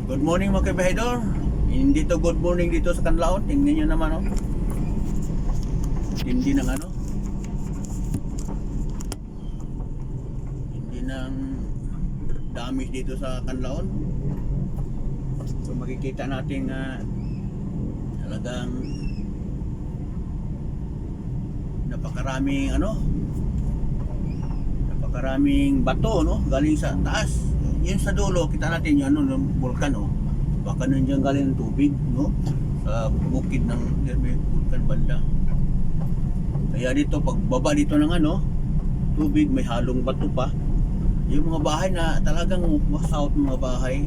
Good morning mga kabahidor. Hindi to good morning dito sa Canlaon. Tingnan nyo naman oh. Hindi ng ano. Hindi ng damage dito sa Canlaon. So makikita natin talagang napakaraming napakaraming bato no galing sa taas. Yun sa dulo kita natin yung ng bulkan baka nandiyan galing ng tubig no sa bukid ng may bulkan banda. Kaya dito pagbaba dito ng tubig may halong bato pa. Yung mga bahay na talagang masaot mga bahay.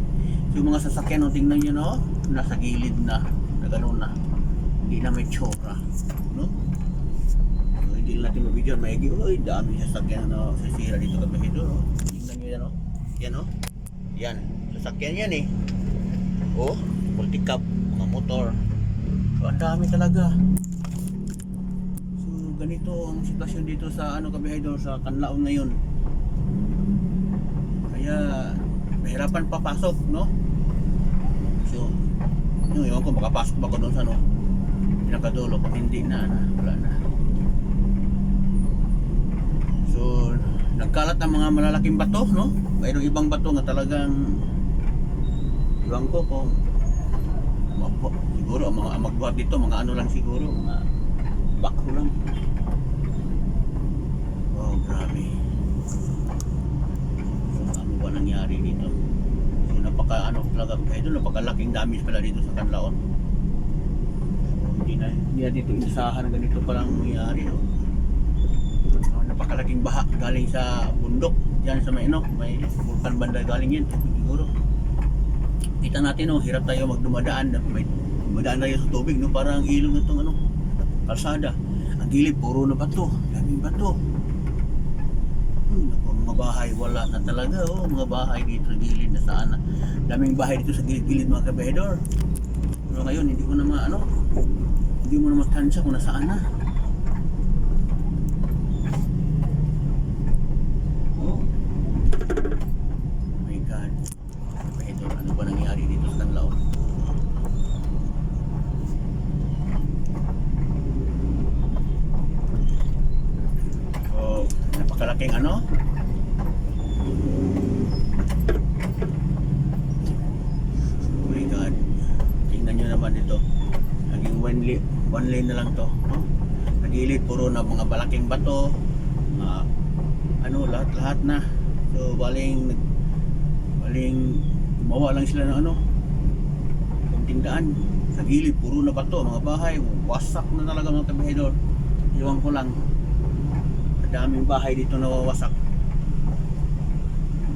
Yung mga sasakyan tingnan niyo no nasa gilid na ganoon na. Hindi na may tsura no. So, hindi natin mabigyan maigi. Oy, dami sasakyan na sisira dito sa Bahidor. Tingnan niyo yan yan yan, sasakyan yan multi-cab, mga motor. So ang dami talaga. So ganito ang sitwasyon dito sa Kabahidor sa Canlaon ngayon. Kaya mahirapan papasok no. So yung ko makapasok ba ko doon sa pinakadulo kung hindi na wala na. So nagkalat ang mga malalaking bato no. Mayroong ibang bato nga talagang iwan ko kung siguro ang magbuhat dito mga lang siguro mga bako lang. Oh grabe. So ano ba nangyari dito? So napaka talaga kahit napakalaking damage pala dito sa Canlaon. So hindi na dito inasahan na ganito palang nangyari no. So, napakalaking baha galing sa bundok. Diyan sa may vulkan banda galing yan siguro. Kita natin hirap tayo magdumadaan may dumadaan tayo sa tubig no parang ilog itong kalsada. Ang gilid puro na bato, daming bato. Mga bahay wala na talaga mga bahay dito sa gilid na saan. Daming bahay dito sa gilid mga kabahidor. Pero ngayon hindi ko na hindi mo na matansya kung nasaan na. Napakalaking oh my god, tingnan nyo naman ito naging one lane na lang to sa gilid puro na mga malaking bato lahat na. So baling gumawa lang sila ng kunting daan sa gilid puro na bato mga bahay wasak na talaga mga kabahidor. Iwan ko lang daming bahay dito nawawasak.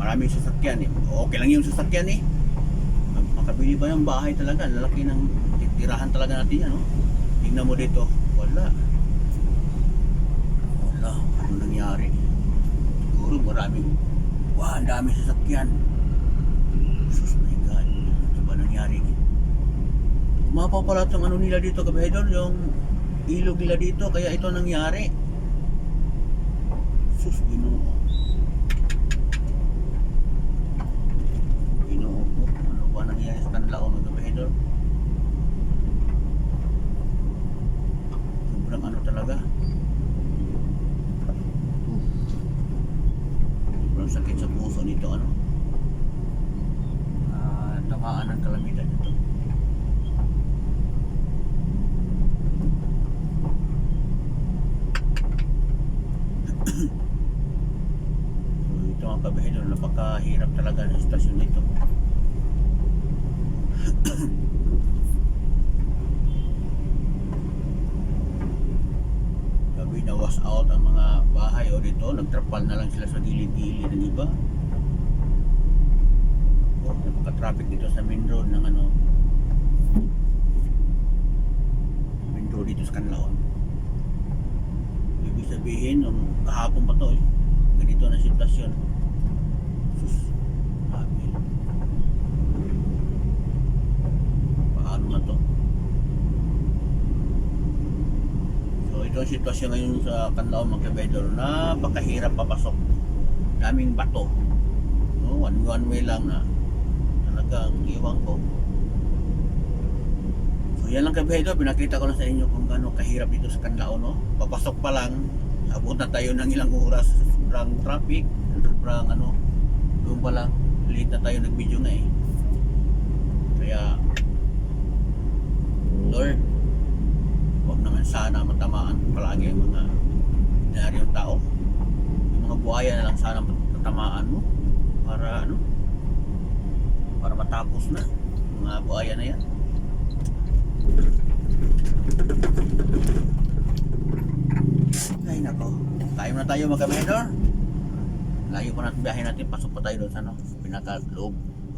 Maraming sasakyan okay lang yung sasakyan makabili ba ng bahay talaga lalaki ng titirahan talaga natin yan tingnan mo dito wala ano nangyari siguro maraming ang daming sasakyan. Sus my god ano ba nangyari umapaw pala itong nila dito kabahidor yung ilog nila dito kaya ito nangyari. Sus, Ginoo po, ano ba nangyari sa Canlaon mga kabahidor? Sobrang talaga sobrang sakit sa puso nito tamaan ng kalamidad nito. Mga kabahidor napakahirap talaga ng sitwasyon nito. Gabi na wash out ang mga bahay dito nagtrapal na lang sila sa gilid-gilid ng iba. Napaka-traffic dito sa main road ng main road dito sa Canlaon. Ibig sabihin kahapon pa to ganito na sitwasyon. Paano na to? So ito ang sitwasyon ngayon sa Canlaon mga kabahidor. Napakahirap papasok. Daming bato. One way lang na talagang iwan ko. Yan lang kabihay doon, pinakita ko lang sa inyo kung gaano kahirap dito sa Canlaon, no? Papasok pa lang, abot na tayo ng ilang oras, sobrang traffic, sobrang ano, doon pa lang, late na tayo nag-video nga eh. Kaya, Lord, huwag naman sana matamaan palagi yung mga ordinaryong tao. Yung mga buhaya na lang sana matamaan mo, para ano, para matapos na yung mga buhaya na yan. Ay nako, tayo na tayo mga kamedor. Layo pa natin biyahe natin, pasok pa tayo doon sa ano, pinaka loob.